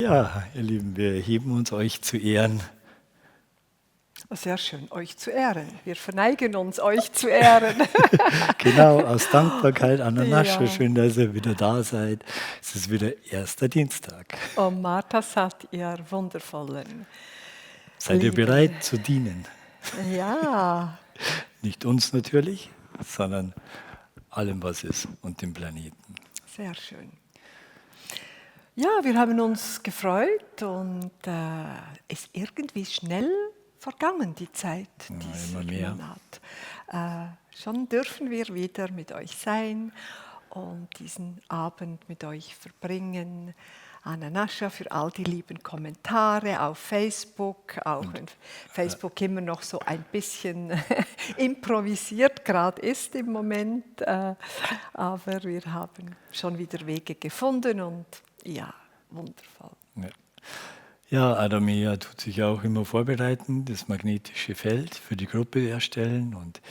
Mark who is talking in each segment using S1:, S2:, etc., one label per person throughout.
S1: Ja, ihr Lieben, wir heben uns euch zu Ehren.
S2: Sehr schön, euch zu ehren. Wir verneigen uns, euch zu ehren.
S1: Genau, aus Dankbarkeit an der Nasche.
S2: Ja.
S1: Schön, dass ihr wieder da seid. Es ist wieder erster Dienstag.
S2: Oh, Martha sagt ihr Wundervollen.
S1: Seid ihr
S2: Lieben.
S1: bereit zu dienen?
S2: Ja,
S1: Nicht uns natürlich, sondern allem, was ist und dem Planeten.
S2: sehr schön. Ja, wir haben uns gefreut und ist irgendwie schnell vergangen, die Zeit dieser
S1: immer mehr.
S2: Monat. Schon dürfen wir wieder mit euch sein und diesen Abend mit euch verbringen. Anna Nascha für all die lieben Kommentare auf Facebook, auch wenn Facebook immer noch so ein bisschen improvisiert gerade ist im Moment. Aber wir haben schon wieder Wege gefunden und ja, wundervoll.
S1: Ja, Adamea tut sich auch immer vorbereiten, das magnetische Feld für die Gruppe erstellen. Und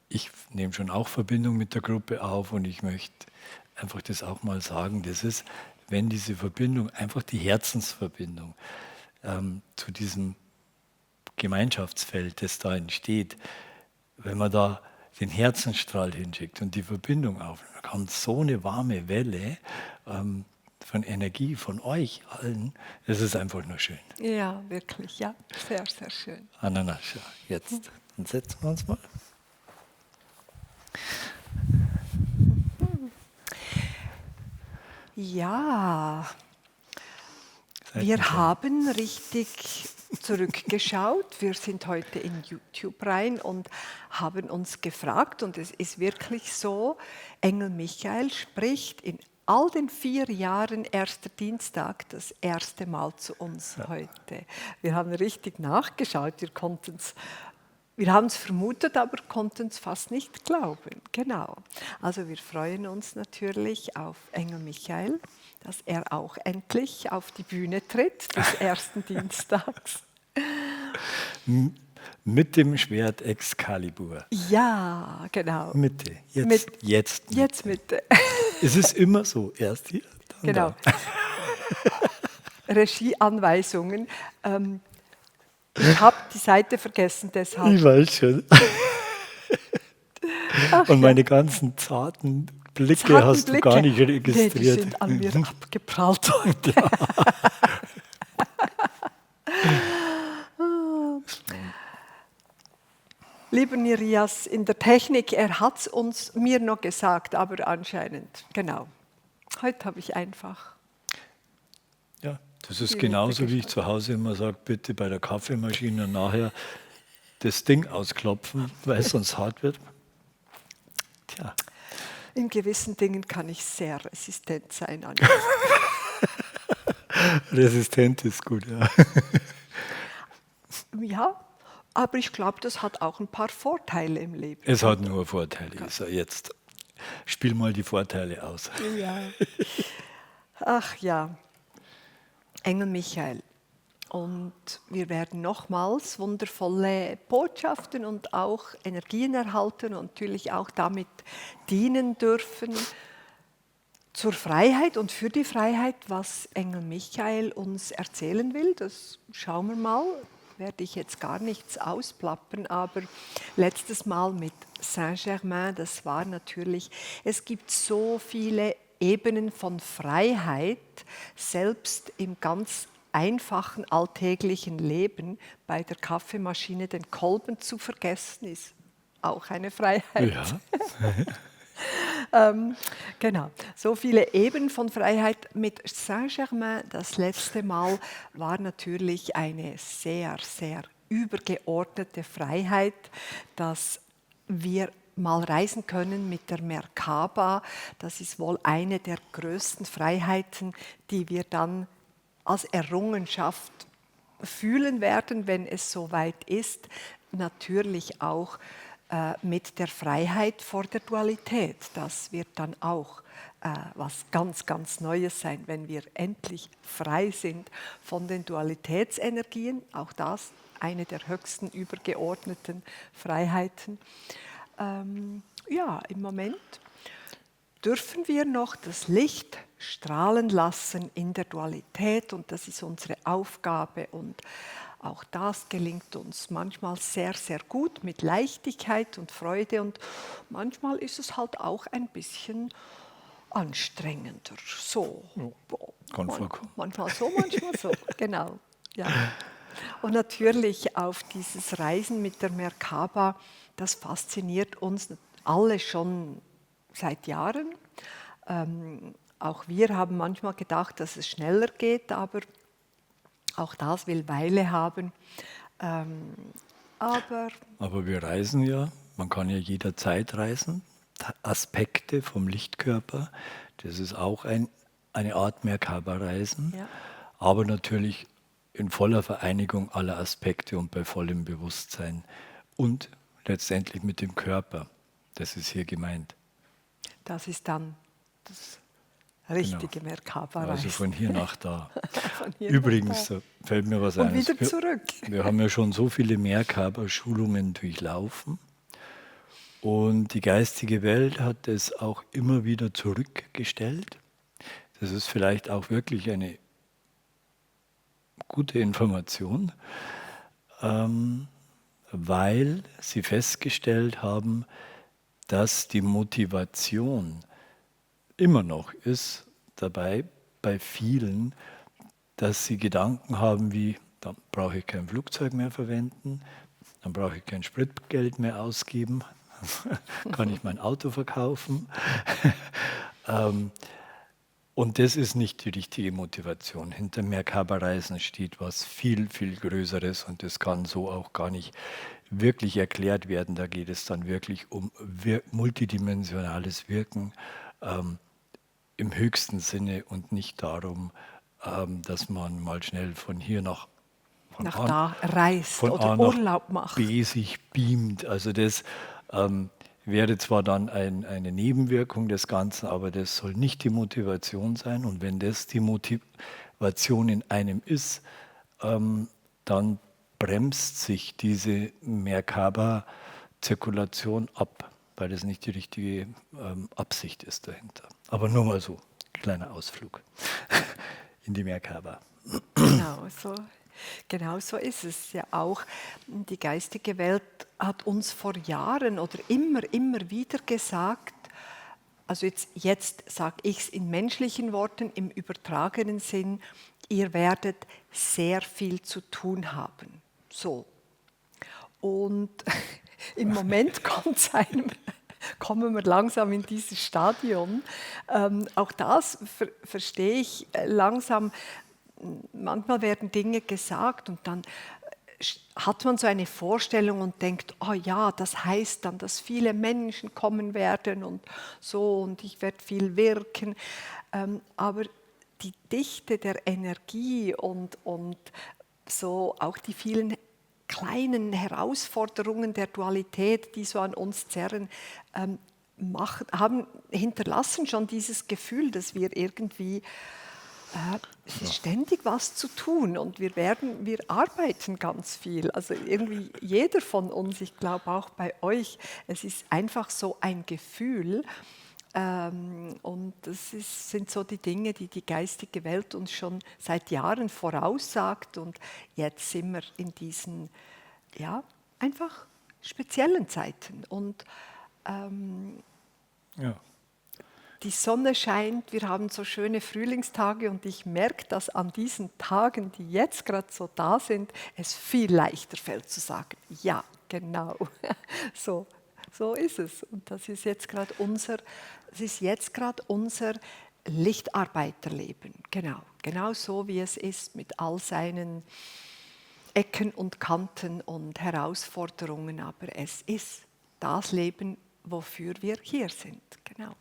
S1: ich nehme schon auch Verbindung mit der Gruppe auf und ich möchte einfach das auch mal sagen. Das ist, wenn diese Verbindung, einfach die Herzensverbindung zu diesem Gemeinschaftsfeld, das da entsteht, wenn man da den Herzensstrahl hinschickt und die Verbindung aufnimmt, dann kommt so eine warme Welle von Energie von euch allen. Das ist einfach nur schön.
S2: Ja, wirklich, ja, sehr, sehr schön.
S1: Ananascha, jetzt. Dann setzen wir uns mal.
S2: Ja,
S1: Seid
S2: wir
S1: ihr
S2: haben richtig zurückgeschaut. Wir sind heute in YouTube rein und haben uns gefragt, und es ist wirklich so, Engel Michael spricht in all den 4 Jahren erster Dienstag das erste Mal zu uns heute. Wir haben richtig nachgeschaut, wir haben es vermutet, aber konnten es fast nicht glauben. Genau. Also wir freuen uns natürlich auf Engel Michael, dass er auch endlich auf die Bühne tritt des ersten Dienstags.
S1: mit dem Schwert Excalibur?
S2: Ja, genau.
S1: Mitte.
S2: Mit,
S1: Jetzt.
S2: jetzt Mitte.
S1: Es ist immer so. Erst hier, dann
S2: Genau.
S1: da.
S2: Regieanweisungen. Ich habe die Seite vergessen, deshalb.
S1: Ich weiß schon.
S2: Ach,
S1: Und
S2: ja.
S1: meine ganzen zarten Blicke
S2: Zarten
S1: hast du
S2: Blicke.
S1: gar nicht
S2: Nee,
S1: registriert.
S2: die sind an mir abgeprallt heute. Lieber Nirias, in der Technik, er hat es uns mir noch gesagt, aber anscheinend, genau. Heute habe ich einfach.
S1: Ja, das ist
S2: Die
S1: genauso, wie ich
S2: Wette
S1: zu Hause immer sage, bitte bei der Kaffeemaschine nachher das Ding ausklopfen, weil es sonst hart wird. Tja,
S2: In gewissen Dingen kann ich sehr resistent sein.
S1: resistent ist gut, ja.
S2: Ja, aber ich glaube, das hat auch ein paar Vorteile im Leben.
S1: Es hat nur Vorteile. So, jetzt spiel mal die Vorteile aus.
S2: Ja. Ach ja, Engel Michael. Und wir werden nochmals wundervolle Botschaften und auch Energien erhalten und natürlich auch damit dienen dürfen zur Freiheit und für die Freiheit, was Engel Michael uns erzählen will. Das schauen wir mal. Werde ich jetzt gar nichts ausplappern, aber letztes Mal mit Saint-Germain, das war natürlich, es gibt so viele Ebenen von Freiheit, selbst im ganz einfachen alltäglichen Leben. Bei der Kaffeemaschine den Kolben zu vergessen, ist auch eine Freiheit.
S1: Ja.
S2: Genau, so viele Ebenen von Freiheit mit Saint-Germain. Das letzte Mal war natürlich eine sehr, sehr übergeordnete Freiheit, dass wir mal reisen können mit der Merkaba. Das ist wohl eine der größten Freiheiten, die wir dann als Errungenschaft fühlen werden, wenn es soweit ist. Natürlich auch mit der Freiheit vor der Dualität. Das wird dann auch was ganz, ganz Neues sein, wenn wir endlich frei sind von den Dualitätsenergien. Auch das eine der höchsten übergeordneten Freiheiten. Ja, im Moment dürfen wir noch das Licht strahlen lassen in der Dualität und das ist unsere Aufgabe und auch das gelingt uns manchmal sehr, sehr gut mit Leichtigkeit und Freude und manchmal ist es halt auch ein bisschen anstrengender. So.
S1: Kann vorkommen.
S2: Manchmal so, manchmal so. Genau. Ja. Und natürlich auf dieses Reisen mit der Merkaba, das fasziniert uns alle schon seit Jahren. Auch wir haben manchmal gedacht, dass es schneller geht, aber auch das will Weile haben. Aber
S1: Aber wir reisen ja, man kann ja jederzeit reisen. Aspekte vom Lichtkörper, das ist auch eine Art Merkaba-Reisen,
S2: ja,
S1: aber natürlich in voller Vereinigung aller Aspekte und bei vollem Bewusstsein und letztendlich mit dem Körper. Das ist hier gemeint.
S2: das ist dann das
S1: Genau.
S2: richtige
S1: Also
S2: Merkaba-Reisen.
S1: von hier nach da.
S2: Von hier
S1: Übrigens,
S2: nach da.
S1: da fällt mir was
S2: Und
S1: ein.
S2: wieder zurück.
S1: Wir haben ja schon so viele Merkaba-Schulungen durchlaufen. Und die geistige Welt hat es auch immer wieder zurückgestellt. Das ist vielleicht auch wirklich eine gute Information, weil sie festgestellt haben, dass die Motivation immer noch ist dabei bei vielen, dass sie Gedanken haben wie, dann brauche ich kein Flugzeug mehr verwenden, dann brauche ich kein Spritgeld mehr ausgeben, kann ich mein Auto verkaufen. Und das ist nicht die richtige Motivation. Hinter Merkaba-Reisen steht was viel, viel Größeres und das kann so auch gar nicht wirklich erklärt werden. Da geht es dann wirklich um multidimensionales Wirken im höchsten Sinne und nicht darum, dass man mal schnell von hier
S2: Nach da reist
S1: von A
S2: oder
S1: nach
S2: Urlaub macht.
S1: B sich beamt. Also das wäre zwar dann eine Nebenwirkung des Ganzen, aber das soll nicht die Motivation sein. Und wenn das die Motivation in einem ist, dann bremst sich diese Merkaba-Zirkulation ab, weil das nicht die richtige Absicht ist dahinter. Aber nur mal so, kleiner Ausflug in die Merkaba.
S2: Genau so ist es ja auch. Die geistige Welt hat uns vor Jahren oder immer wieder gesagt, also jetzt sage ich es in menschlichen Worten, im übertragenen Sinn, ihr werdet sehr viel zu tun haben. So. Und im Moment kommen wir langsam in dieses Stadion. Auch das verstehe ich langsam. Manchmal werden Dinge gesagt und dann hat man so eine Vorstellung und denkt, oh ja, das heißt dann, dass viele Menschen kommen werden und so und ich werde viel wirken. Aber die Dichte der Energie und so auch die vielen kleinen Herausforderungen der Dualität, die so an uns zerren, hinterlassen schon dieses Gefühl, dass wir irgendwie es ist ständig was zu tun und wir arbeiten ganz viel. Also irgendwie jeder von uns, ich glaube auch bei euch, es ist einfach so ein Gefühl. Und sind so die Dinge, die die geistige Welt uns schon seit Jahren voraussagt. Und jetzt sind wir in diesen, ja, einfach speziellen Zeiten. Und
S1: Ja.
S2: die Sonne scheint, wir haben so schöne Frühlingstage und ich merke, dass an diesen Tagen, die jetzt gerade so da sind, es viel leichter fällt zu sagen, ja, genau, so ist es. Und das ist jetzt gerade unser Lichtarbeiterleben, genau so wie es ist mit all seinen Ecken und Kanten und Herausforderungen, aber es ist das Leben, wofür wir hier sind, genau.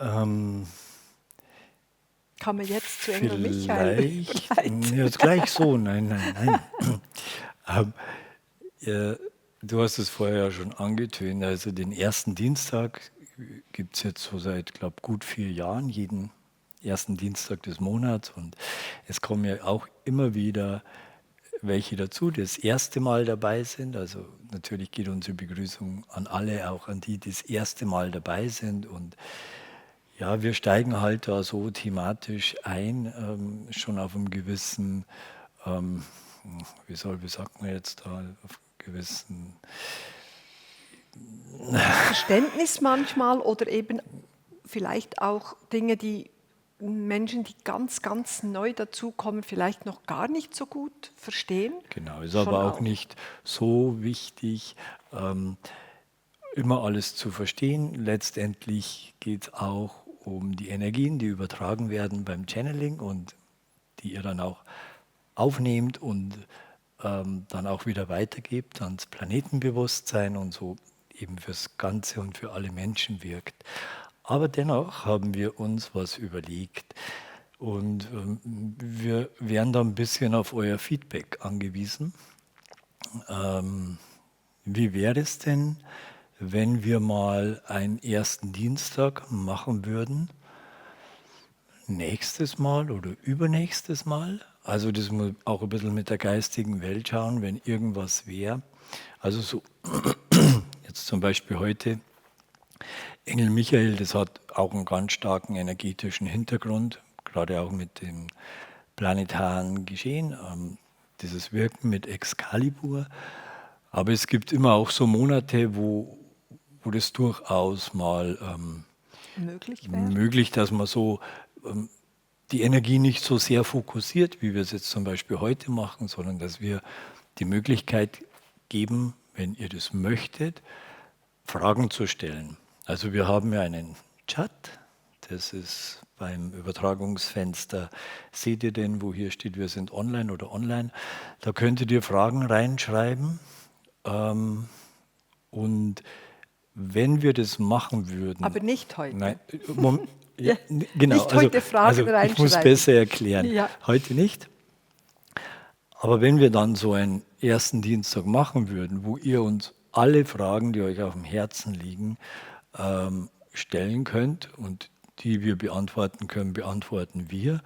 S1: Ähm,
S2: Kann man jetzt zu Engel Michael
S1: vielleicht, jetzt gleich so, nein. Du hast es vorher ja schon angetönt, also den ersten Dienstag gibt es jetzt so seit, glaube ich, gut 4 Jahren, jeden ersten Dienstag des Monats und es kommen ja auch immer wieder welche dazu, die das erste Mal dabei sind. Also natürlich geht unsere Begrüßung an alle, auch an die, die das erste Mal dabei sind. Und ja, wir steigen halt da so thematisch ein, schon auf einem gewissen, ähm, wie sagt man jetzt da, auf gewissen,
S2: Verständnis manchmal oder eben vielleicht auch Dinge, die Menschen, die ganz, ganz neu dazukommen, vielleicht noch gar nicht so gut verstehen.
S1: genau, ist
S2: Schon
S1: aber auch
S2: auch.
S1: nicht so wichtig, ähm, immer alles zu verstehen. Letztendlich geht es auch um die Energien, die übertragen werden beim Channeling und die ihr dann auch aufnehmt und dann auch wieder weitergebt ans Planetenbewusstsein und so eben fürs Ganze und für alle Menschen wirkt. Aber dennoch haben wir uns was überlegt und wir wären da ein bisschen auf euer Feedback angewiesen. Ähm, Wie wäre es denn, wenn wir mal einen ersten Dienstag machen würden? Nächstes Mal oder übernächstes Mal? Also das muss auch ein bisschen mit der geistigen Welt schauen, wenn irgendwas wäre. Also so jetzt zum Beispiel heute, Engel Michael, das hat auch einen ganz starken energetischen Hintergrund, gerade auch mit dem planetaren Geschehen, dieses Wirken mit Excalibur. Aber es gibt immer auch so Monate, wo das durchaus mal
S2: Möglich wäre.
S1: möglich, dass man so die Energie nicht so sehr fokussiert, wie wir es jetzt zum Beispiel heute machen, sondern dass wir die Möglichkeit geben, wenn ihr das möchtet, Fragen zu stellen. Also wir haben ja einen Chat, das ist beim Übertragungsfenster, seht ihr den, wo hier steht, wir sind online oder online, da könntet ihr Fragen reinschreiben und wenn wir das machen würden,
S2: Aber nicht
S1: nein,
S2: heute.
S1: ja,
S2: Ja,
S1: genau,
S2: nicht heute Fragen
S1: ich muss
S2: reinschreiben.
S1: besser erklären,
S2: Ja.
S1: heute nicht. Aber wenn wir dann so einen ersten Dienstag machen würden, wo ihr uns alle Fragen, die euch auf dem Herzen liegen, stellen könnt und die wir beantworten können, beantworten wir.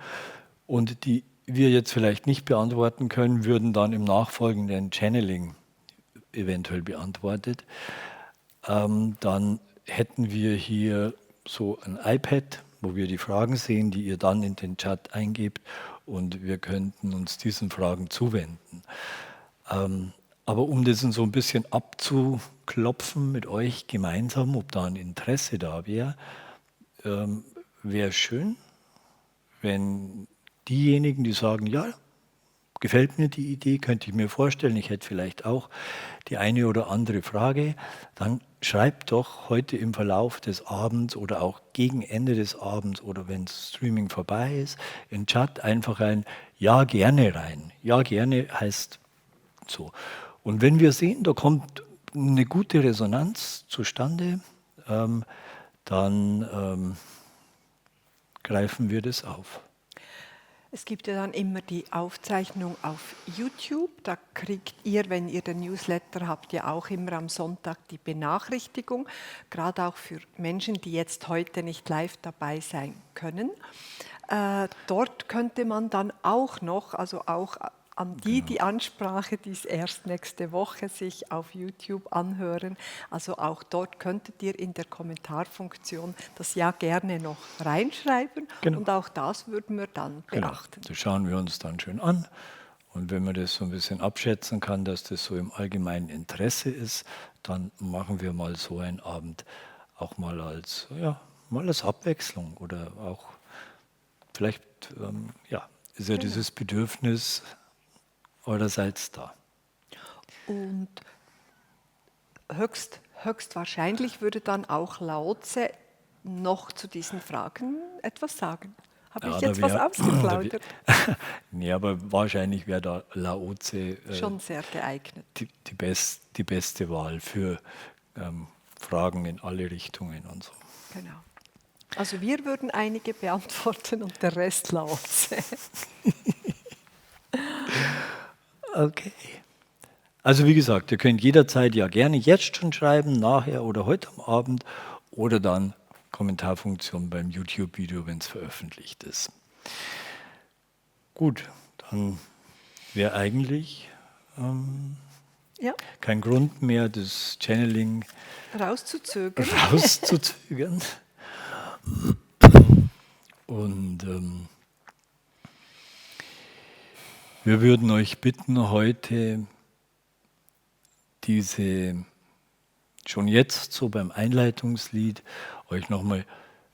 S1: Und die wir jetzt vielleicht nicht beantworten können, würden dann im nachfolgenden Channeling eventuell beantwortet. Dann hätten wir hier so ein iPad, wo wir die Fragen sehen, die ihr dann in den Chat eingebt und wir könnten uns diesen Fragen zuwenden. Aber um das so ein bisschen abzuklopfen mit euch gemeinsam, ob da ein Interesse da wäre, wäre schön, wenn diejenigen, die sagen, ja, gefällt mir die Idee, könnte ich mir vorstellen, ich hätte vielleicht auch die eine oder andere Frage, dann schreibt doch heute im Verlauf des Abends oder auch gegen Ende des Abends oder wenn das Streaming vorbei ist, in den Chat einfach ein Ja gerne rein. Ja gerne heißt so. Und wenn wir sehen, da kommt eine gute Resonanz zustande, dann greifen wir das auf.
S2: Es gibt ja dann immer die Aufzeichnung auf YouTube. Da kriegt ihr, wenn ihr den Newsletter habt, ja auch immer am Sonntag die Benachrichtigung, gerade auch für Menschen, die jetzt heute nicht live dabei sein können. Dort könnte man dann auch noch, also auch an die Ansprache, die es erst nächste Woche sich auf YouTube anhören. Also auch dort könntet ihr in der Kommentarfunktion das Ja gerne noch reinschreiben
S1: Genau.
S2: und auch das würden wir dann
S1: Genau,
S2: beachten.
S1: das schauen wir uns dann schön an. Und wenn man das so ein bisschen abschätzen kann, dass das so im allgemeinen Interesse ist, dann machen wir mal so einen Abend auch mal als, ja, mal als Abwechslung oder auch vielleicht, ja, ist ja dieses Bedürfnis eurerseits da.
S2: Und höchstwahrscheinlich würde dann auch Lao Tse noch zu diesen Fragen etwas sagen. Habe ich
S1: Ja,
S2: jetzt was ausgeplaudert?
S1: nee, aber wahrscheinlich wäre da Laozi
S2: Schon sehr geeignet.
S1: die beste Wahl für Fragen in alle Richtungen und so.
S2: Genau. Also wir würden einige beantworten und der Rest Lao Tse.
S1: Okay. Also wie gesagt, ihr könnt jederzeit ja gerne jetzt schon schreiben, nachher oder heute am Abend oder dann Kommentarfunktion beim YouTube-Video, wenn es veröffentlicht ist. Gut, dann wäre eigentlich
S2: Ja,
S1: kein Grund mehr, das Channeling
S2: rauszuzögern.
S1: rauszuzögern. Und wir würden euch bitten, heute diese schon jetzt so beim Einleitungslied euch nochmal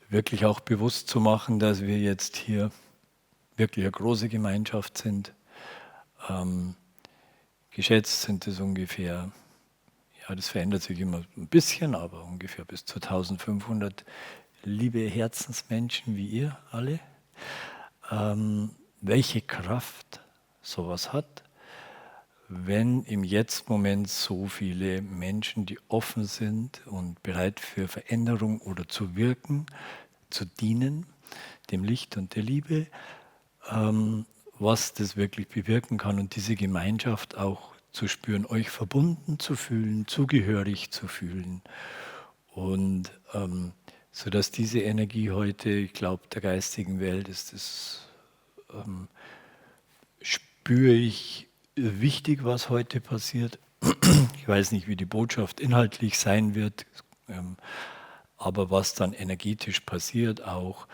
S1: wirklich auch bewusst zu machen, dass wir jetzt hier wirklich eine große Gemeinschaft sind. Geschätzt sind es ungefähr, ja, das verändert sich immer ein bisschen, aber ungefähr bis zu 1500 liebe Herzensmenschen wie ihr alle. Welche Kraft sowas hat, wenn im Jetzt-Moment so viele Menschen, die offen sind und bereit für Veränderung oder zu wirken, zu dienen, dem Licht und der Liebe, was das wirklich bewirken kann und diese Gemeinschaft auch zu spüren, euch verbunden zu fühlen, zugehörig zu fühlen. Und sodass diese Energie heute, ich glaube, der geistigen Welt ist das, spüre ich wichtig, was heute passiert. Ich weiß nicht, wie die Botschaft inhaltlich sein wird, aber was dann energetisch passiert auch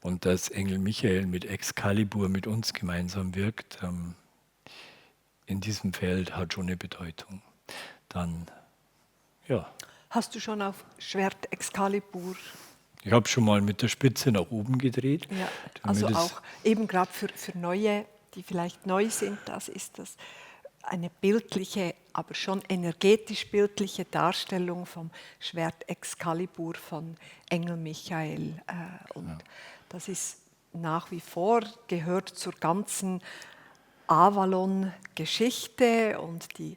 S1: und dass Engel Michael mit Excalibur mit uns gemeinsam wirkt, in diesem Feld hat schon eine Bedeutung. Dann, ja.
S2: Hast du schon auf Schwert Excalibur?
S1: Ich habe schon mal mit der Spitze nach oben gedreht.
S2: Ja, also auch eben gerade für Neue, die vielleicht neu sind, das ist das eine bildliche, aber schon energetisch bildliche Darstellung vom Schwert Excalibur von Engel Michael. Und das ist nach wie vor, gehört zur ganzen Avalon-Geschichte und die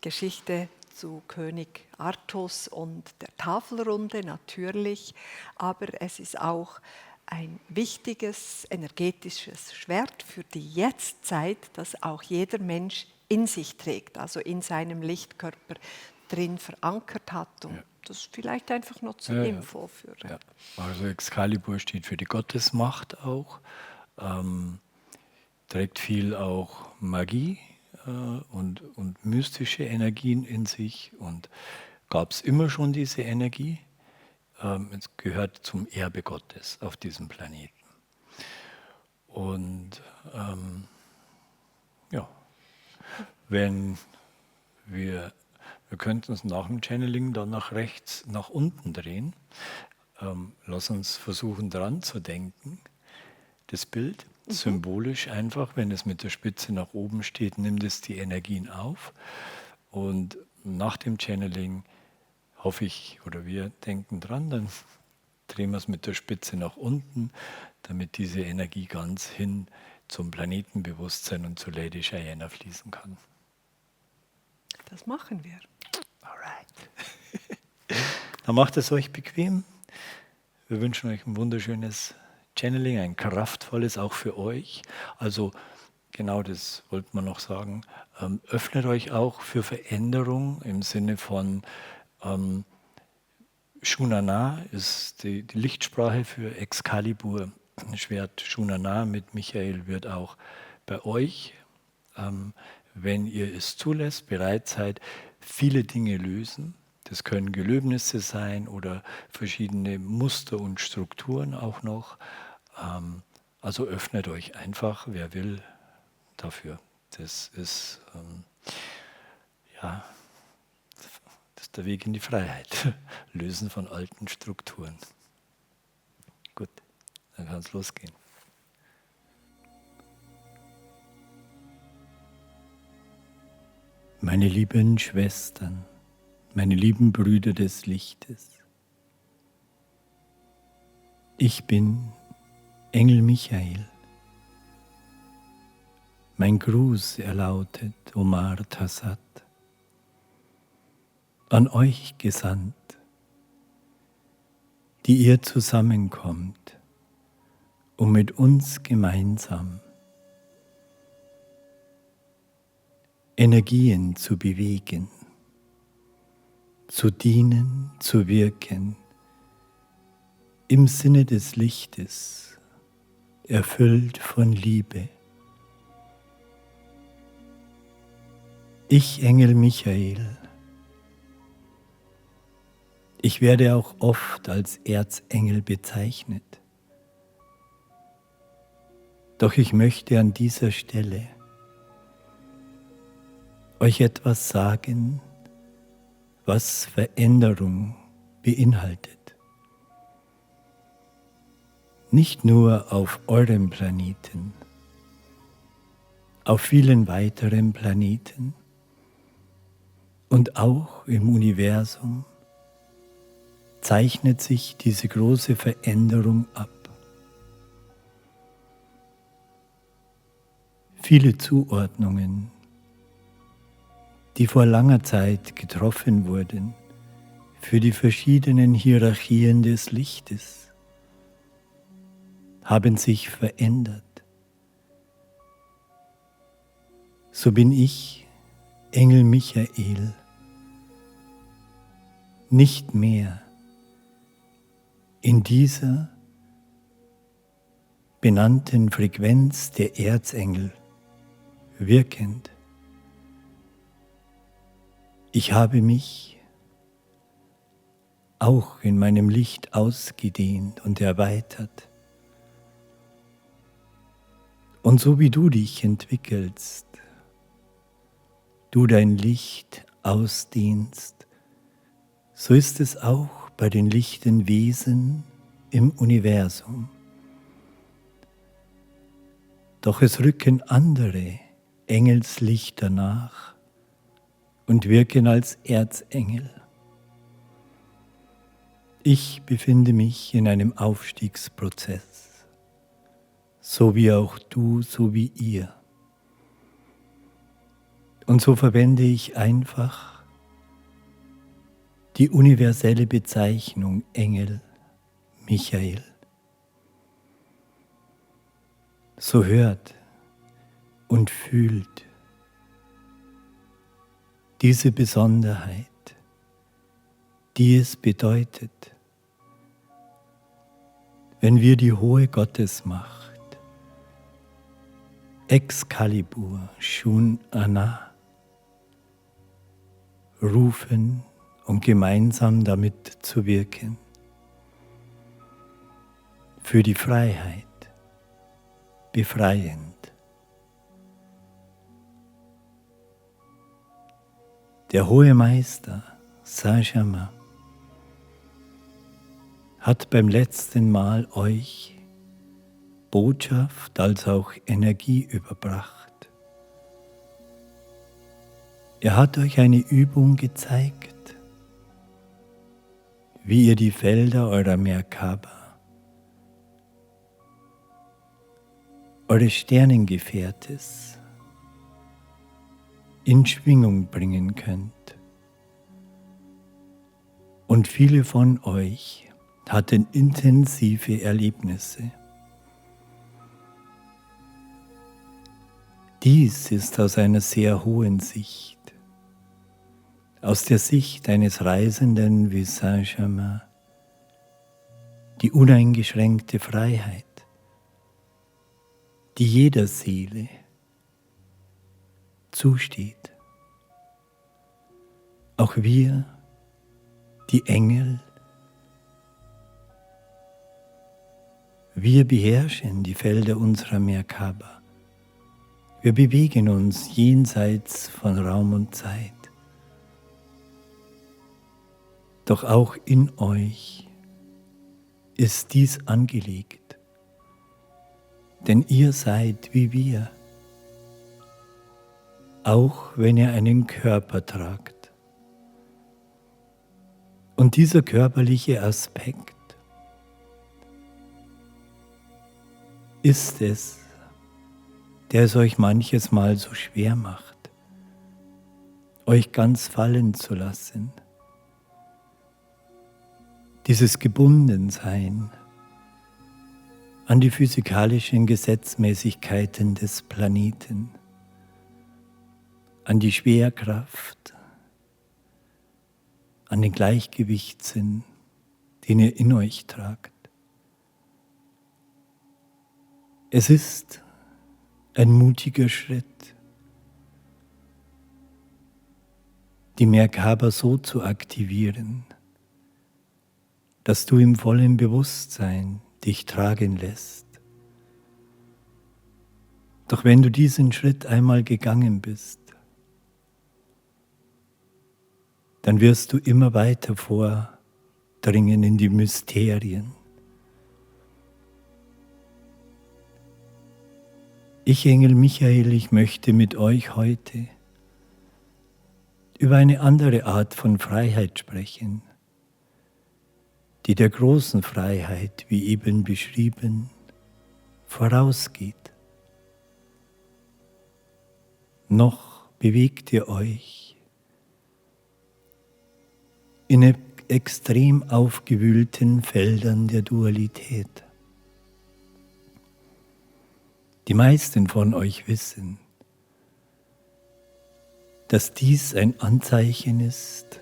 S2: Geschichte zu König Artus und der Tafelrunde natürlich, aber es ist auch ein wichtiges energetisches Schwert für die Jetztzeit, das auch jeder Mensch in sich trägt, also in seinem Lichtkörper drin verankert hat. Und das vielleicht einfach noch zur Info für.
S1: Ja. Also Excalibur steht für die Gottesmacht auch, trägt viel auch Magie und mystische Energien in sich und gab es immer schon diese Energie. Es gehört zum Erbe Gottes auf diesem Planeten. Und ja, wenn wir könnten uns nach dem Channeling dann nach rechts, nach unten drehen. Lass uns versuchen dran zu denken. Das Bild, symbolisch einfach, wenn es mit der Spitze nach oben steht, nimmt es die Energien auf. Und nach dem Channeling hoffe ich, oder wir denken dran, dann drehen wir es mit der Spitze nach unten, damit diese Energie ganz hin zum Planetenbewusstsein und zu Lady Cheyenne fließen kann.
S2: Das machen wir.
S1: Alright. Dann macht es euch bequem. Wir wünschen euch ein wunderschönes Channeling, ein kraftvolles auch für euch. Also genau das wollte man noch sagen. Öffnet euch auch für Veränderung im Sinne von Shunana ist die Lichtsprache für Excalibur. Schwert Shunana mit Michael wird auch bei euch, wenn ihr es zulässt, bereit seid, viele Dinge lösen. Das können Gelöbnisse sein oder verschiedene Muster und Strukturen auch noch. Also öffnet euch einfach, wer will, dafür. Das ist das ist der Weg in die Freiheit. Lösen von alten Strukturen. Gut, dann kann es losgehen. Meine lieben Schwestern, meine lieben Brüder des Lichtes, ich bin Engel Michael. Mein Gruß erlautet Omar Tassat, an euch gesandt, die ihr zusammenkommt, um mit uns gemeinsam Energien zu bewegen, zu dienen, zu wirken, im Sinne des Lichtes, erfüllt von Liebe. Ich, Engel Michael, ich werde auch oft als Erzengel bezeichnet. Doch ich möchte an dieser Stelle euch etwas sagen, was Veränderung beinhaltet. Nicht nur auf eurem Planeten, auf vielen weiteren Planeten und auch im Universum zeichnet sich diese große Veränderung ab. Viele Zuordnungen, die vor langer Zeit getroffen wurden für die verschiedenen Hierarchien des Lichtes, haben sich verändert. So bin ich, Engel Michael, nicht mehr in dieser benannten Frequenz der Erzengel wirkend. Ich habe mich auch in meinem Licht ausgedehnt und erweitert. Und so wie du dich entwickelst, du dein Licht ausdehnst, so ist es auch bei den lichten Wesen im Universum. Doch es rücken andere Engelslichter nach und wirken als Erzengel. Ich befinde mich in einem Aufstiegsprozess, so wie auch du, so wie ihr. Und so verwende ich einfach die universelle Bezeichnung Engel Michael. So hört und fühlt diese Besonderheit, die es bedeutet, wenn wir die hohe Gottesmacht Excalibur Shun Ana rufen, um gemeinsam damit zu wirken. Für die Freiheit, befreiend. Der hohe Meister Sajama hat beim letzten Mal euch Botschaft als auch Energie überbracht. Er hat euch eine Übung gezeigt, wie ihr die Felder eurer Merkaba, eures Sternengefährtes, in Schwingung bringen könnt. Und viele von euch hatten intensive Erlebnisse. Dies ist aus einer sehr hohen Sicht, aus der Sicht eines Reisenden wie Saint-Germain, die uneingeschränkte Freiheit, die jeder Seele zusteht. Auch wir, die Engel, wir beherrschen die Felder unserer Merkaba. Wir bewegen uns jenseits von Raum und Zeit. Doch auch in euch ist dies angelegt, denn ihr seid wie wir, auch wenn ihr einen Körper tragt. Und dieser körperliche Aspekt ist es, der es euch manches Mal so schwer macht, euch ganz fallen zu lassen. Dieses Gebundensein an die physikalischen Gesetzmäßigkeiten des Planeten, an die Schwerkraft, an den Gleichgewichtssinn, den ihr in euch tragt. Es ist ein mutiger Schritt, die Merkaba so zu aktivieren, dass du im vollen Bewusstsein dich tragen lässt. Doch wenn du diesen Schritt einmal gegangen bist, dann wirst du immer weiter vordringen in die Mysterien. Ich, Engel Michael, ich möchte mit euch heute über eine andere Art von Freiheit sprechen, die der großen Freiheit, wie eben beschrieben, vorausgeht. Noch bewegt ihr euch in extrem aufgewühlten Feldern der Dualität. Die meisten von euch wissen, dass dies ein Anzeichen ist,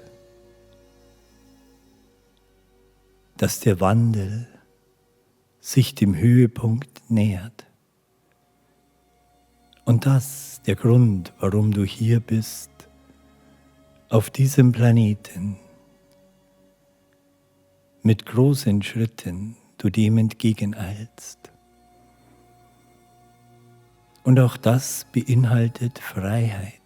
S1: dass der Wandel sich dem Höhepunkt nähert. Und das der Grund, warum du hier bist, auf diesem Planeten, mit großen Schritten du dem entgegeneilst. Und auch das beinhaltet Freiheit,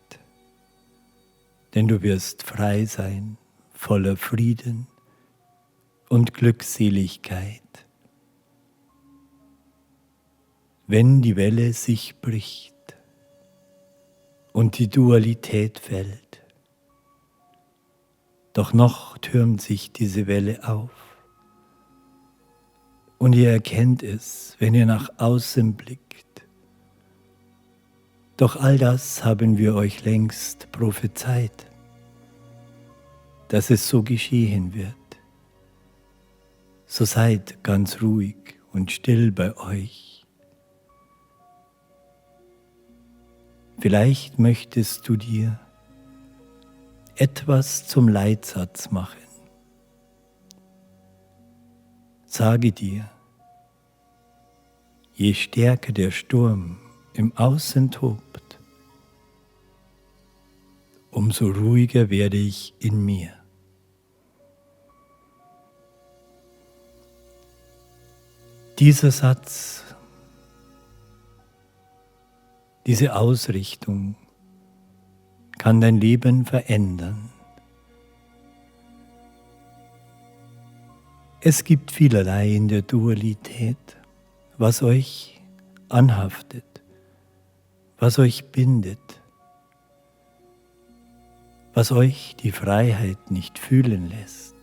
S1: denn du wirst frei sein, voller Frieden und Glückseligkeit, wenn die Welle sich bricht und die Dualität fällt. Doch noch türmt sich diese Welle auf und ihr erkennt es, wenn ihr nach außen blickt. Doch all das haben wir euch längst prophezeit, dass es so geschehen wird. So seid ganz ruhig und still bei euch. Vielleicht möchtest du dir etwas zum Leitsatz machen. Sage dir, je stärker der Sturm im Außen tobt, umso ruhiger werde ich in mir. Dieser Satz, diese Ausrichtung kann dein Leben verändern. Es gibt vielerlei in der Dualität, was euch anhaftet, was euch bindet, was euch die Freiheit nicht fühlen lässt.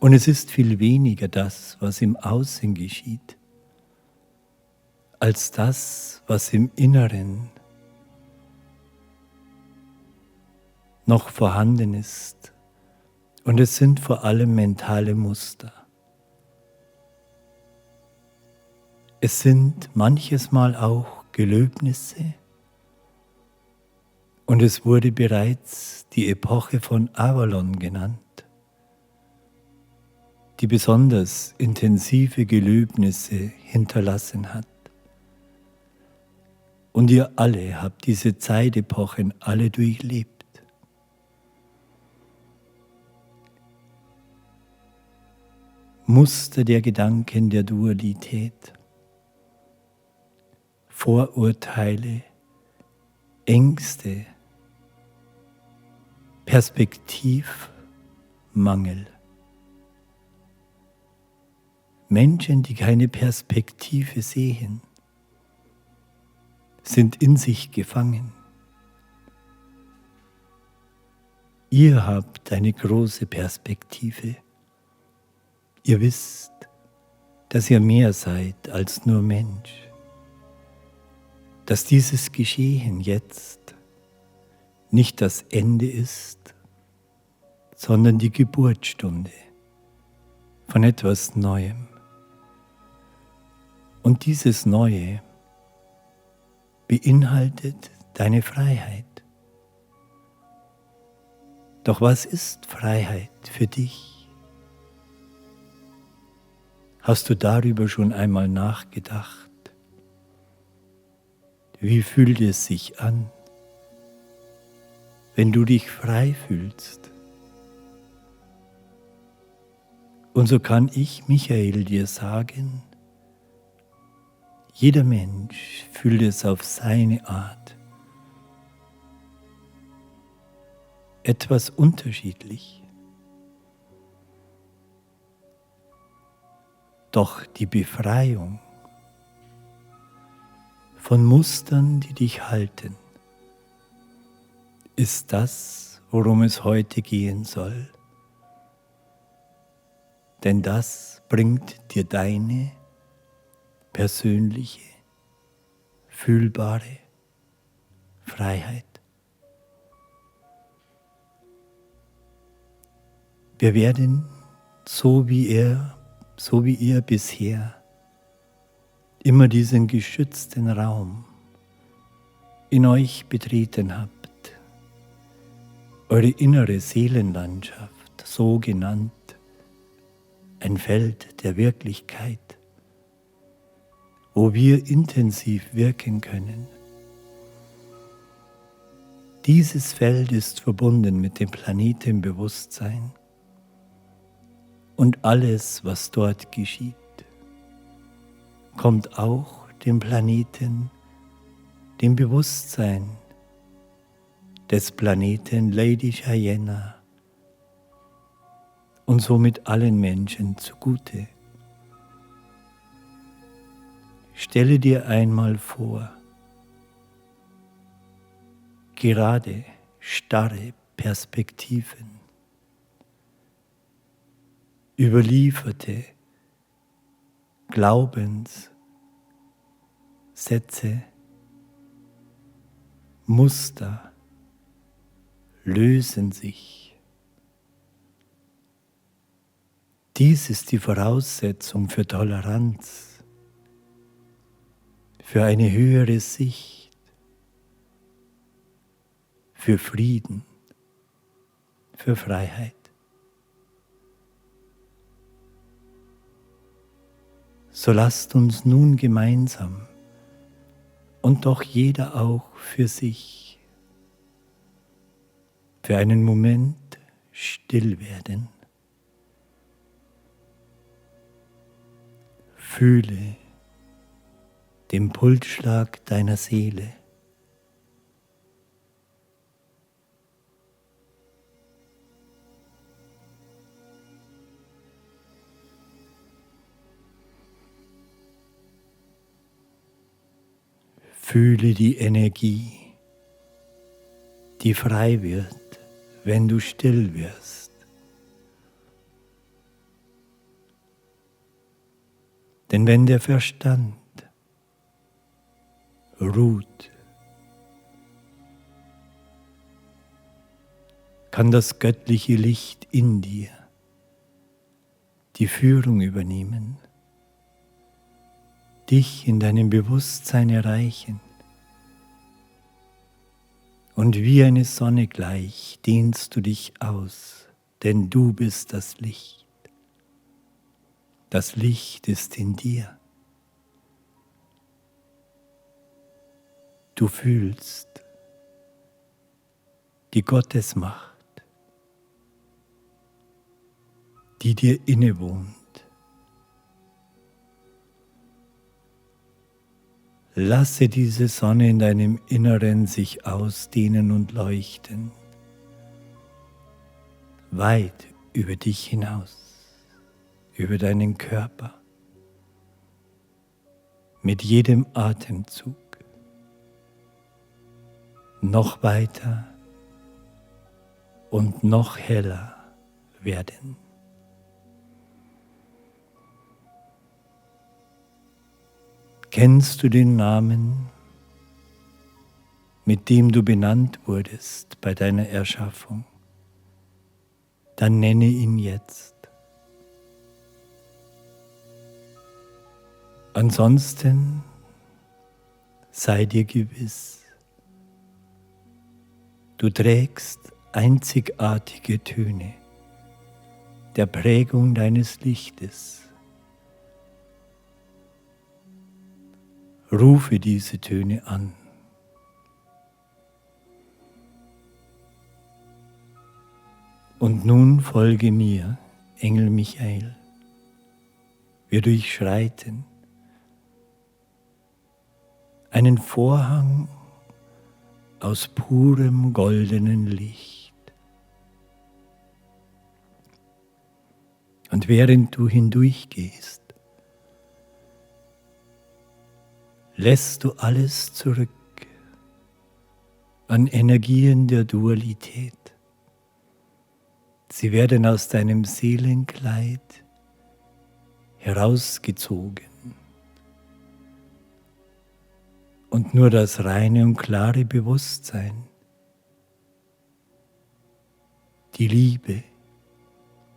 S1: Und es ist viel weniger das, was im Außen geschieht, als das, was im Inneren noch vorhanden ist. Und es sind vor allem mentale Muster. Es sind manches Mal auch Gelöbnisse. Und es wurde bereits die Epoche von Avalon genannt, die besonders intensive Gelöbnisse hinterlassen hat. Und ihr alle habt diese Zeitepochen alle durchlebt. Muster der Gedanken der Dualität, Vorurteile, Ängste, Perspektivmangel. Menschen, die keine Perspektive sehen, sind in sich gefangen. Ihr habt eine große Perspektive. Ihr wisst, dass ihr mehr seid als nur Mensch. Dass dieses Geschehen jetzt nicht das Ende ist, sondern die Geburtsstunde von etwas Neuem. Und dieses Neue beinhaltet deine Freiheit. Doch was ist Freiheit für dich? Hast du darüber schon einmal nachgedacht? Wie fühlt es sich an, wenn du dich frei fühlst. Und so kann ich, Michael, dir sagen, jeder Mensch fühlt es auf seine Art etwas unterschiedlich. Doch die Befreiung von Mustern, die dich halten, ist das, worum es heute gehen soll. Denn das bringt dir deine persönliche, fühlbare Freiheit. Wir werden, so wie ihr bisher, immer diesen geschützten Raum in euch betreten habt, eure innere Seelenlandschaft, so genannt, ein Feld der Wirklichkeit, wo wir intensiv wirken können. Dieses Feld ist verbunden mit dem Planetenbewusstsein und alles, was dort geschieht, kommt auch dem Planeten, dem Bewusstsein des Planeten Lady Cheyenne und somit allen Menschen zugute. Stelle dir einmal vor, gerade, starre Perspektiven, überlieferte Glaubenssätze, Muster lösen sich. Dies ist die Voraussetzung für Toleranz, für eine höhere Sicht, für Frieden, für Freiheit. So lasst uns nun gemeinsam und doch jeder auch für sich für einen Moment still werden. Fühle den Pulsschlag deiner Seele. Fühle die Energie, die frei wird, wenn du still wirst. Denn wenn der Verstand ruht, kann das göttliche Licht in dir die Führung übernehmen, dich in deinem Bewusstsein erreichen und wie eine Sonne gleich dehnst du dich aus, denn du bist das Licht. Das Licht ist in dir. Du fühlst die Gottesmacht, die dir innewohnt. Lasse diese Sonne in deinem Inneren sich ausdehnen und leuchten, weit über dich hinaus, über deinen Körper, mit jedem Atemzug, noch weiter und noch heller werden. Kennst du den Namen, mit dem du benannt wurdest bei deiner Erschaffung? Dann nenne ihn jetzt. Ansonsten sei dir gewiss, du trägst einzigartige Töne der Prägung deines Lichtes. Rufe diese Töne an. Und nun folge mir, Engel Michael. Wir durchschreiten einen Vorhang aus purem goldenen Licht. Und während du hindurchgehst, lässt du alles zurück an Energien der Dualität. Sie werden aus deinem Seelenkleid herausgezogen und nur das reine und klare Bewusstsein, die Liebe,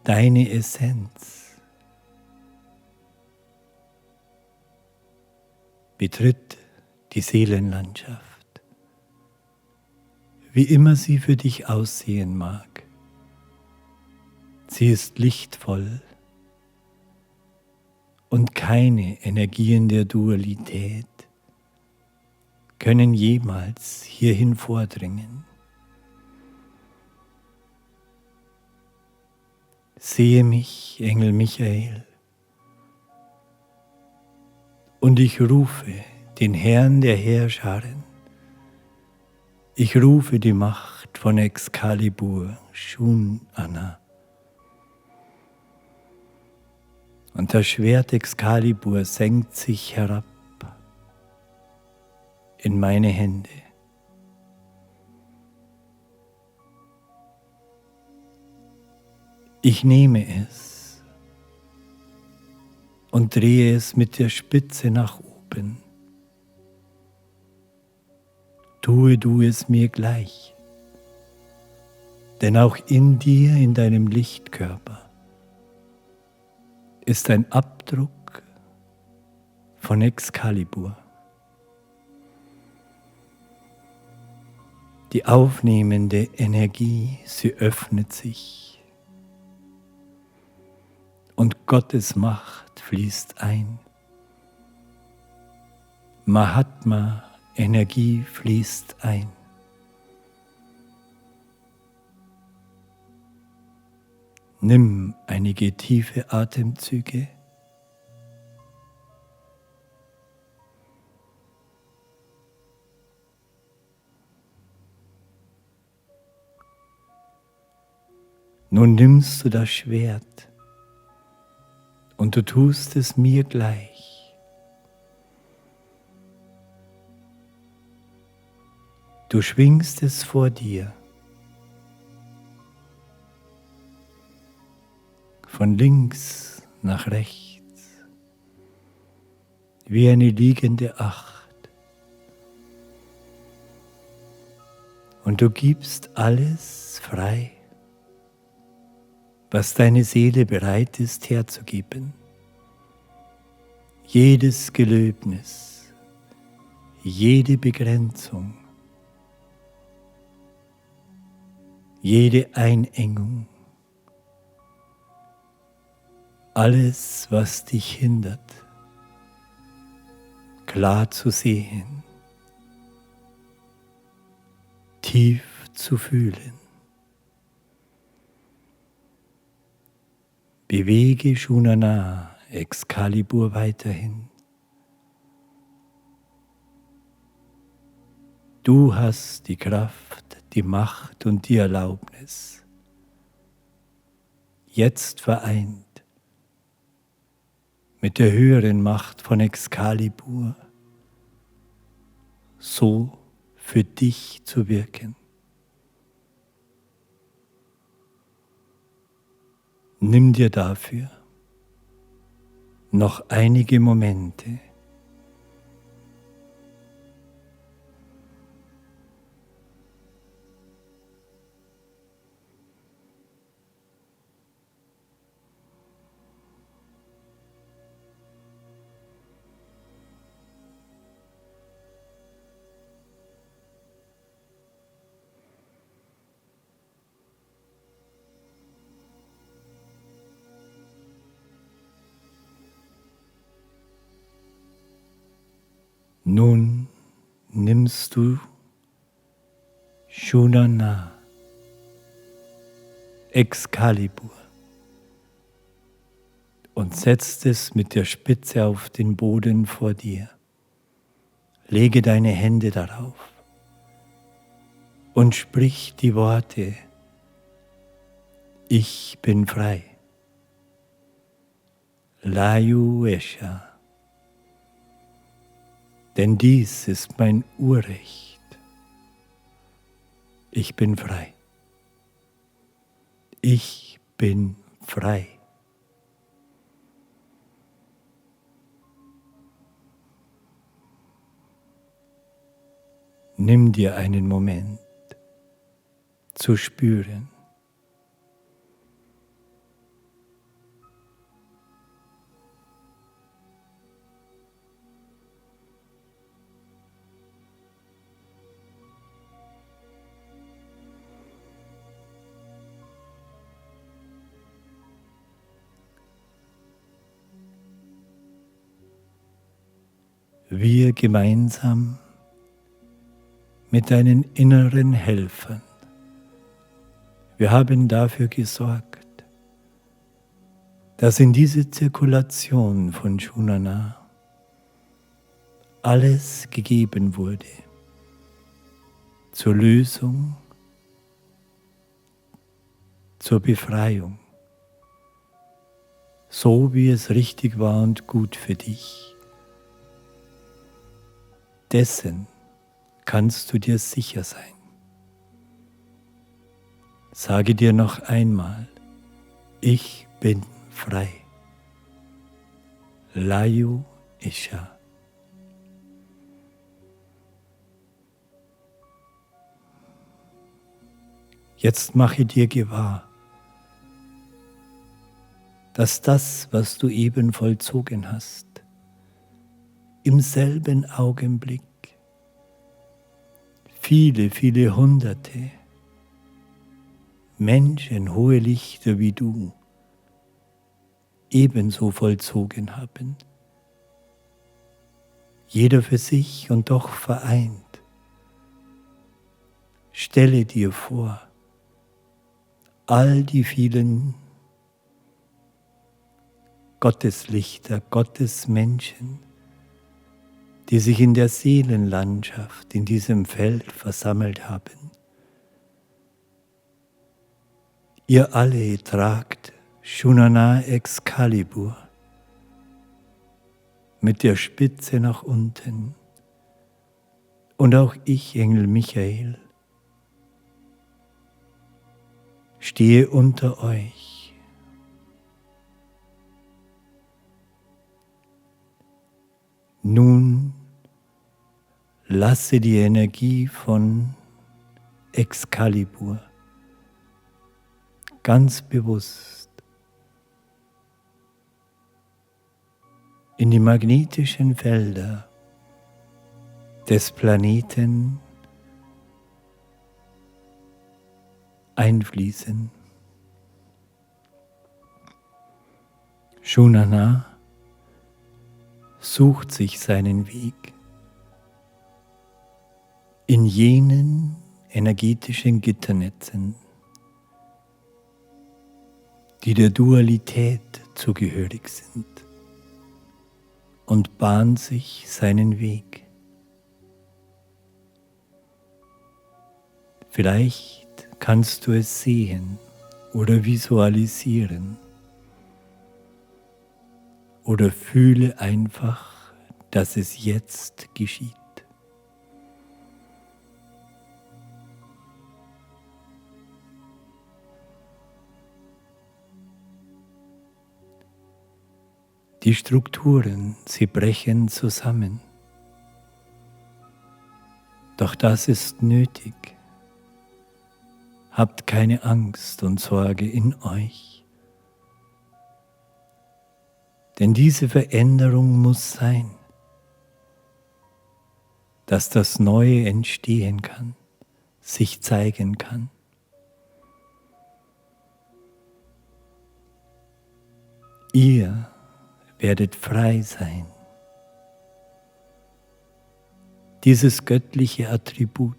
S1: deine Essenz, betritt die Seelenlandschaft, wie immer sie für dich aussehen mag. Sie ist lichtvoll und keine Energien der Dualität können jemals hierhin vordringen. Sehe mich, Engel Michael, und ich rufe den Herrn der Heerscharen. Ich rufe die Macht von Excalibur, Shun-Anna. Und das Schwert Excalibur senkt sich herab in meine Hände. Ich nehme es und drehe es mit der Spitze nach oben. Tue du es mir gleich, denn auch in dir, in deinem Lichtkörper, ist ein Abdruck von Excalibur. Die aufnehmende Energie, sie öffnet sich und Gottes Macht fließt ein. Mahatma Energie fließt ein. Nimm einige tiefe Atemzüge. Nun nimmst du das Schwert und du tust es mir gleich. Du schwingst es vor dir. Von links nach rechts, wie eine liegende Acht. Und du gibst alles frei, was deine Seele bereit ist herzugeben. Jedes Gelöbnis, jede Begrenzung, jede Einengung, alles, was dich hindert, klar zu sehen, tief zu fühlen. Bewege Shun-Anna, Excalibur weiterhin. Du hast die Kraft, die Macht und die Erlaubnis, jetzt vereint mit der höheren Macht von Excalibur, so für dich zu wirken. Nimm dir dafür noch einige Momente. Nun nimmst du Shun-Anna, Excalibur und setzt es mit der Spitze auf den Boden vor dir. Lege deine Hände darauf und sprich die Worte: Ich bin frei. Layu Esha. Denn dies ist mein Urrecht. Ich bin frei. Ich bin frei. Nimm dir einen Moment zu spüren. Wir gemeinsam mit deinen inneren Helfern. Wir haben dafür gesorgt, dass in diese Zirkulation von Shunana alles gegeben wurde zur Lösung, zur Befreiung, so wie es richtig war und gut für dich. Dessen kannst du dir sicher sein. Sage dir noch einmal: Ich bin frei. Layu Esha. Jetzt mache dir gewahr, dass das, was du eben vollzogen hast, im selben Augenblick viele, viele Hunderte Menschen, hohe Lichter wie du, ebenso vollzogen haben. Jeder für sich und doch vereint. Stelle dir vor, all die vielen Gotteslichter, Gottesmenschen, die sich in der Seelenlandschaft, in diesem Feld versammelt haben. Ihr alle tragt Shunana Excalibur mit der Spitze nach unten. Und auch ich, Engel Michael, stehe unter euch. Nun lasse die Energie von Excalibur ganz bewusst in die magnetischen Felder des Planeten einfließen. Shunana sucht sich seinen Weg in jenen energetischen Gitternetzen, die der Dualität zugehörig sind, und bahnt sich seinen Weg. Vielleicht kannst du es sehen oder visualisieren oder fühle einfach, dass es jetzt geschieht. Die Strukturen, sie brechen zusammen. Doch das ist nötig. Habt keine Angst und Sorge in euch. Denn diese Veränderung muss sein, dass das Neue entstehen kann, sich zeigen kann. Ihr werdet frei sein. Dieses göttliche Attribut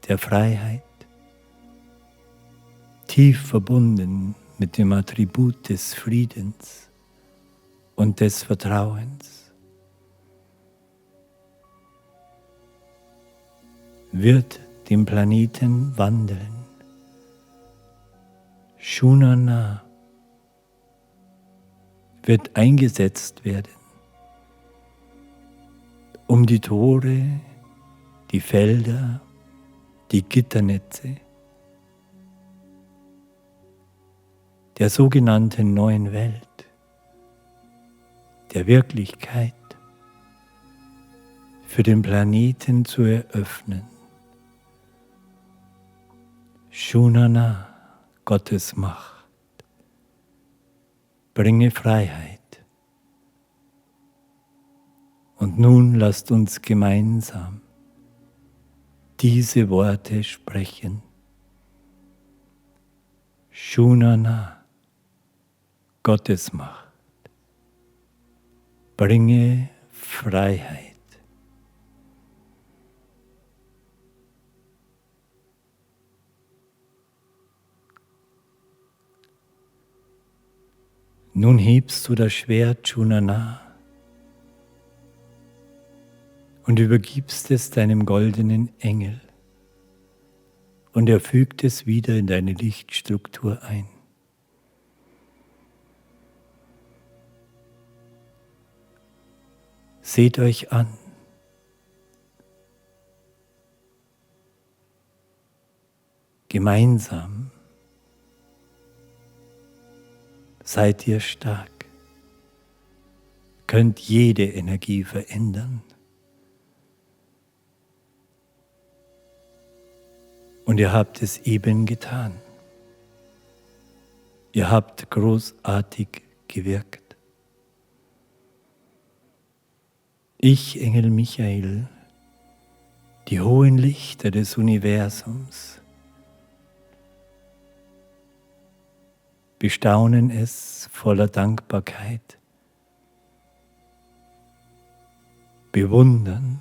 S1: der Freiheit, tief verbunden mit dem Attribut des Friedens und des Vertrauens, wird den Planeten wandeln. Shunana wird eingesetzt werden, um die Tore, die Felder, die Gitternetze der sogenannten neuen Welt, der Wirklichkeit für den Planeten zu eröffnen. Shunana, Gottes Macht, bringe Freiheit. Und nun lasst uns gemeinsam diese Worte sprechen. Shunana, Gottes Macht, bringe Freiheit. Nun hebst du das Schwert Shunana und übergibst es deinem goldenen Engel und er fügt es wieder in deine Lichtstruktur ein. Seht euch an. Gemeinsam seid ihr stark, könnt jede Energie verändern. Und ihr habt es eben getan. Ihr habt großartig gewirkt. Ich, Engel Michael, die hohen Lichter des Universums, bestaunen es voller Dankbarkeit, bewundern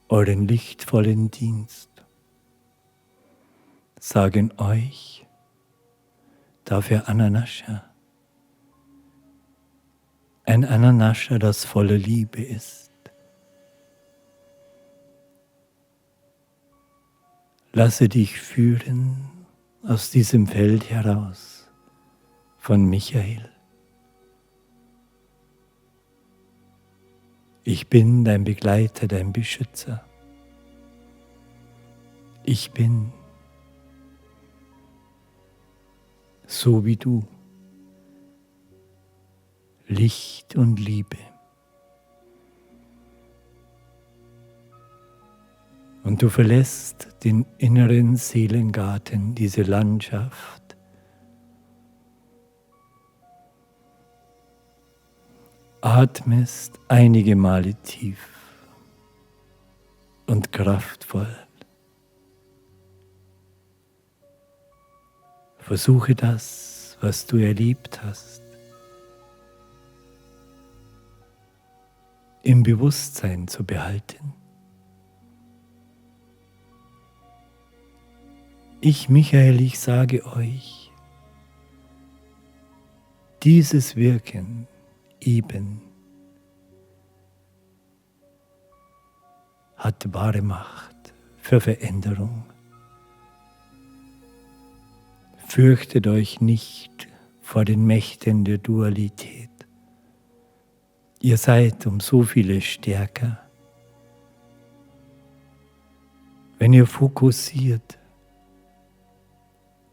S1: euren lichtvollen Dienst, sagen euch dafür Ananascha, ein Ananascha, das voller Liebe ist. Lasse dich führen aus diesem Feld heraus von Michael. Ich bin dein Begleiter, dein Beschützer. Ich bin so wie du, Licht und Liebe. Und du verlässt den inneren Seelengarten, diese Landschaft, atmest einige Male tief und kraftvoll. Versuche das, was du erlebt hast, im Bewusstsein zu behalten. Ich, Michael, ich sage euch, dieses Wirken eben hat wahre Macht für Veränderung. Fürchtet euch nicht vor den Mächten der Dualität. Ihr seid um so vieles stärker, wenn ihr fokussiert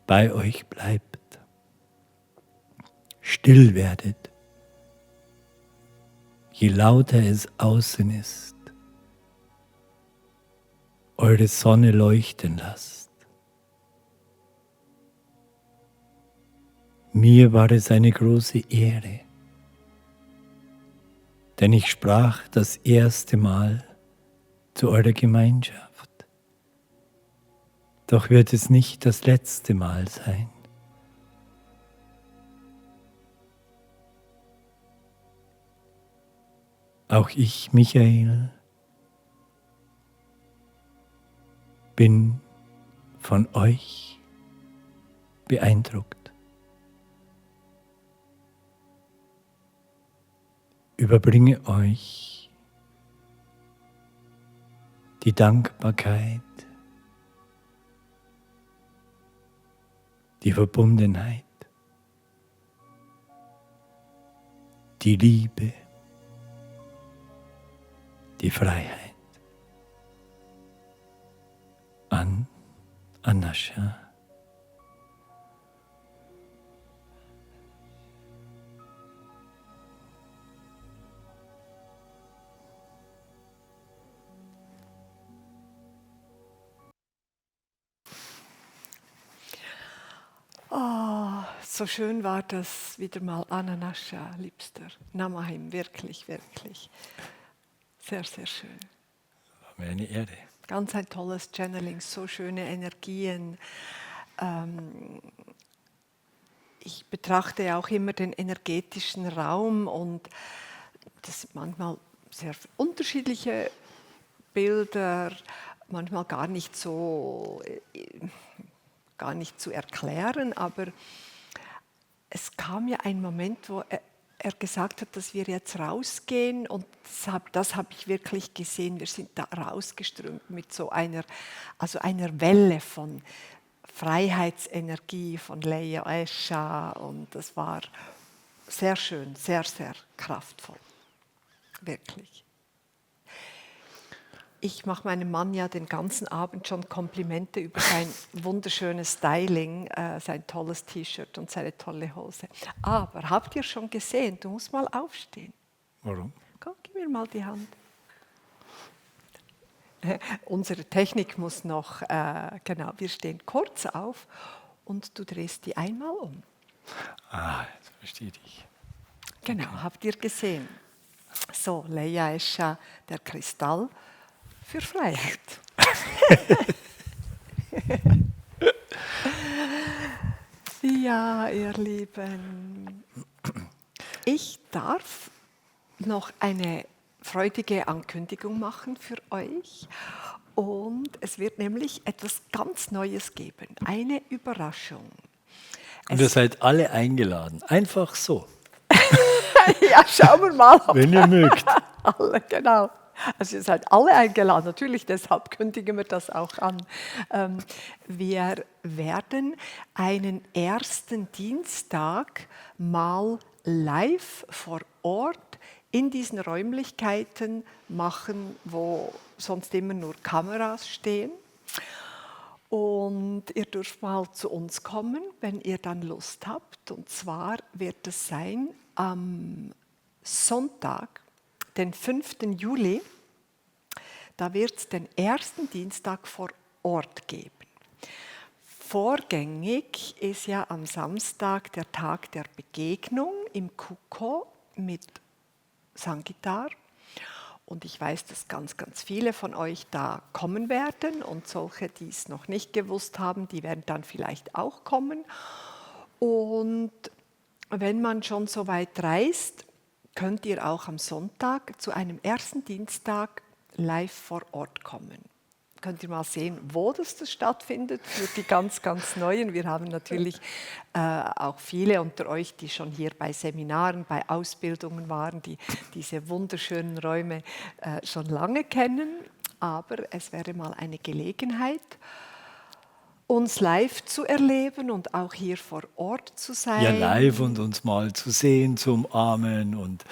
S1: bei euch bleibt, still werdet, je lauter es außen ist, eure Sonne leuchten lasst. Mir war es eine große Ehre, denn ich sprach das erste Mal zu eurer Gemeinschaft. Doch wird es nicht das letzte Mal sein. Auch ich, Michael, bin von euch beeindruckt. Überbringe euch die Dankbarkeit, die Verbundenheit, die Liebe, die Freiheit an Anascha.
S2: So schön war das wieder mal, Ananascha, Liebster. Namaim, wirklich, wirklich. Sehr, sehr schön.
S1: War mir eine Ehre.
S2: Ganz ein tolles Channeling, so schöne Energien. Ich betrachte auch immer den energetischen Raum und das sind manchmal sehr unterschiedliche Bilder, manchmal gar nicht zu erklären, aber es kam ja ein Moment, wo er gesagt hat, dass wir jetzt rausgehen und das habe ich wirklich gesehen. Wir sind da rausgeströmt mit so einer Welle von Freiheitsenergie, von Leia Escha und das war sehr schön, sehr, sehr kraftvoll, wirklich. Ich mache meinem Mann ja den ganzen Abend schon Komplimente über sein wunderschönes Styling, sein tolles T-Shirt und seine tolle Hose. Aber habt ihr schon gesehen, du musst mal aufstehen.
S1: Warum?
S2: Komm, gib mir mal die Hand. Unsere Technik muss noch, genau, wir stehen kurz auf und du drehst die einmal um.
S1: Ah, jetzt verstehe ich.
S2: Genau, habt ihr gesehen. So, Leia Escha, der Kristall für Freiheit. Ja, ihr Lieben, ich darf noch eine freudige Ankündigung machen für euch. Und es wird nämlich etwas ganz Neues geben, eine Überraschung.
S1: Und ihr seid alle eingeladen, einfach so.
S2: Ja, schauen wir mal.
S1: Wenn ihr mögt.
S2: Alle, genau. Also ihr seid alle eingeladen, natürlich, deshalb kündigen wir das auch an. Wir werden einen ersten Dienstag mal live vor Ort in diesen Räumlichkeiten machen, wo sonst immer nur Kameras stehen. Und ihr dürft mal zu uns kommen, wenn ihr dann Lust habt. Und zwar wird es sein am Sonntag, den 5. Juli, da wird es den ersten Dienstag vor Ort geben. Vorgängig ist ja am Samstag der Tag der Begegnung im Kuko mit Sangitar. Und ich weiß, dass ganz, ganz viele von euch da kommen werden und solche, die es noch nicht gewusst haben, die werden dann vielleicht auch kommen. Und wenn man schon so weit reist, könnt ihr auch am Sonntag zu einem ersten Dienstag live vor Ort kommen. Könnt ihr mal sehen, wo das stattfindet für die ganz, ganz Neuen. Wir haben natürlich auch viele unter euch, die schon hier bei Seminaren, bei Ausbildungen waren, die diese wunderschönen Räume schon lange kennen. Aber es wäre mal eine Gelegenheit, uns live zu erleben und auch hier vor Ort zu sein.
S1: Ja, live und uns mal zu sehen, zu umarmen und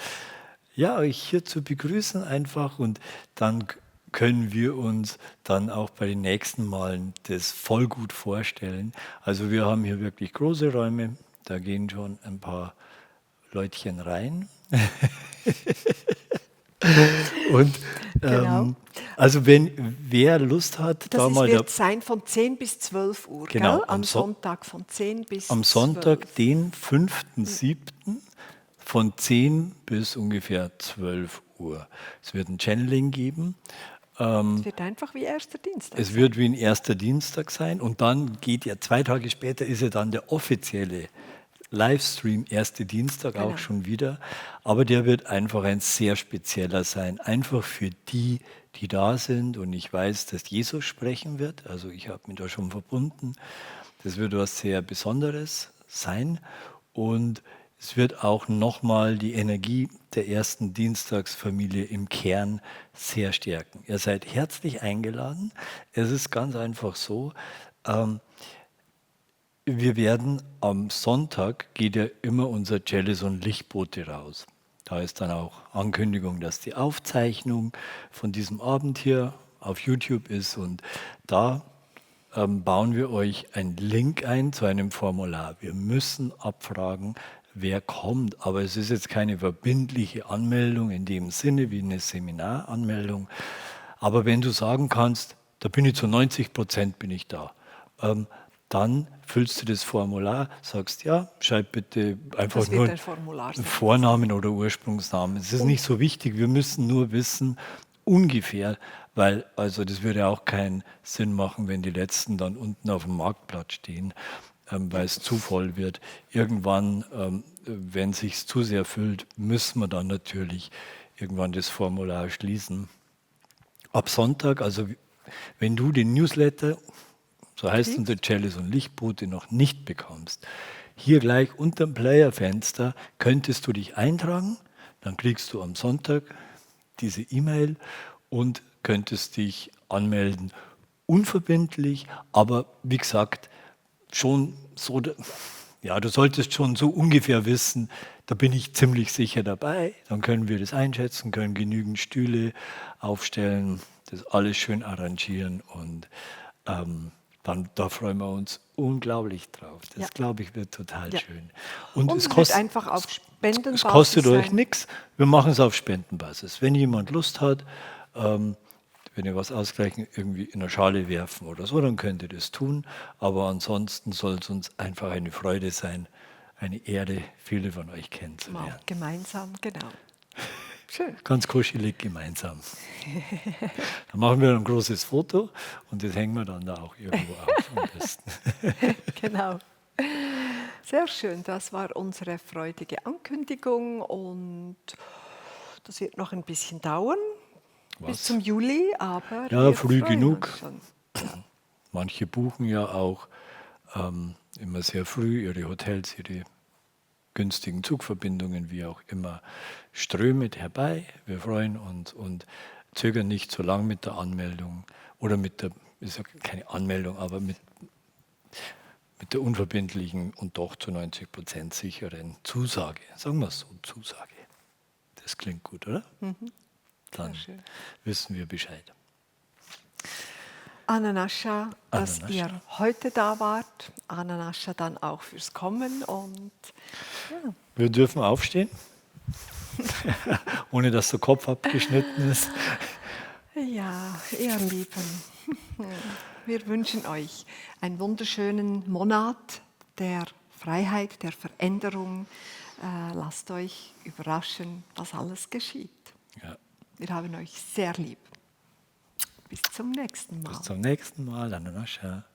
S1: ja, euch hier zu begrüßen einfach. Und dann können wir uns dann auch bei den nächsten Malen das voll gut vorstellen. Also wir haben hier wirklich große Räume, da gehen schon ein paar Leutchen rein. Und
S2: Genau.
S1: also wer Lust hat,
S2: Das
S1: da mal
S2: wird sein von 10 bis 12 Uhr,
S1: Genau,
S2: gell? Am Sonntag von 10 bis
S1: am
S2: 12.
S1: Sonntag, den 5.7. von 10 bis ungefähr 12 Uhr. Es wird ein Channeling geben.
S2: Es wird einfach wie erster Dienstag.
S1: Es wird wie ein erster Dienstag sein und dann geht ja 2 Tage später ist ja dann der offizielle Livestream, erste Dienstag
S2: Genau.
S1: auch schon wieder. Aber der wird einfach ein sehr spezieller sein, einfach für die, die da sind. Und ich weiß, dass Jesus sprechen wird. Also ich habe mich da schon verbunden. Das wird was sehr Besonderes sein. Und es wird auch nochmal die Energie der ersten Dienstagsfamilie im Kern sehr stärken. Ihr seid herzlich eingeladen. Es ist ganz einfach so, ähm, wir werden am Sonntag, geht ja immer unser Chalice und Lichtbote raus. Da ist dann auch Ankündigung, dass die Aufzeichnung von diesem Abend hier auf YouTube ist. Und da bauen wir euch einen Link ein zu einem Formular. Wir müssen abfragen, wer kommt. Aber es ist jetzt keine verbindliche Anmeldung in dem Sinne wie eine Seminaranmeldung. Aber wenn du sagen kannst, da bin ich zu 90% bin ich da, dann füllst du das Formular, sagst ja, schreib bitte einfach
S2: Das wird
S1: nur
S2: ein Formular sein.
S1: Vornamen oder Ursprungsnamen. Es ist nicht so wichtig, wir müssen nur wissen, ungefähr, weil also das würde auch keinen Sinn machen, wenn die Letzten dann unten auf dem Marktplatz stehen, weil es zu voll wird. Irgendwann, wenn es sich zu sehr füllt, müssen wir dann natürlich irgendwann das Formular schließen. Ab Sonntag, also wenn du den Newsletter, so heißt unser Chalice und Lichtbote, noch nicht bekommst, hier gleich unter dem Playerfenster könntest du dich eintragen, dann kriegst du am Sonntag diese E-Mail und könntest dich anmelden. Unverbindlich, aber wie gesagt, schon so, ja, du solltest schon so ungefähr wissen, da bin ich ziemlich sicher dabei. Dann können wir das einschätzen, können genügend Stühle aufstellen, das alles schön arrangieren und dann, da freuen wir uns unglaublich drauf. Das,
S2: Ja.
S1: glaube ich, wird total
S2: Ja.
S1: schön.
S2: Und
S1: es
S2: es wird
S1: kostet,
S2: einfach auf
S1: es
S2: Spendenbasis
S1: kostet euch
S2: sein.
S1: nichts. Wir machen es auf Spendenbasis. Wenn jemand Lust hat, wenn ihr was ausgleichen, irgendwie in eine Schale werfen oder so, dann könnt ihr das tun. Aber ansonsten soll es uns einfach eine Freude sein, eine Ehre, viele von euch kennenzulernen.
S2: Wow, gemeinsam, genau. Schön.
S1: Ganz kuschelig gemeinsam. Dann machen wir ein großes Foto und das hängen wir dann da auch irgendwo auf am besten.
S2: Genau. Sehr schön, das war unsere freudige Ankündigung und das wird noch ein bisschen dauern bis
S1: Was?
S2: zum Juli, aber
S1: Ja,
S2: wir
S1: früh
S2: freuen
S1: genug.
S2: uns schon.
S1: Manche buchen ja auch immer sehr früh ihre Hotels, ihre günstigen Zugverbindungen, wie auch immer. Strömet herbei, wir freuen uns und zögern nicht so lang mit der Anmeldung oder mit der, ist ja keine Anmeldung, aber mit der unverbindlichen und doch zu 90% sicheren Zusage. Sagen wir es so, Zusage. Das klingt gut, oder? Dann
S2: schön.
S1: wissen wir Bescheid.
S2: Ananascha, dass
S1: Ananascha.
S2: ihr heute da wart. Ananascha dann auch fürs Kommen und ja.
S1: Wir dürfen aufstehen, ohne dass der Kopf abgeschnitten ist.
S2: Ja, ihr Lieben, wir wünschen euch einen wunderschönen Monat der Freiheit, der Veränderung. Lasst euch überraschen, was alles geschieht.
S1: Ja.
S2: Wir haben euch sehr lieb. Bis zum nächsten Mal.
S1: Bis zum nächsten Mal, Ananascha.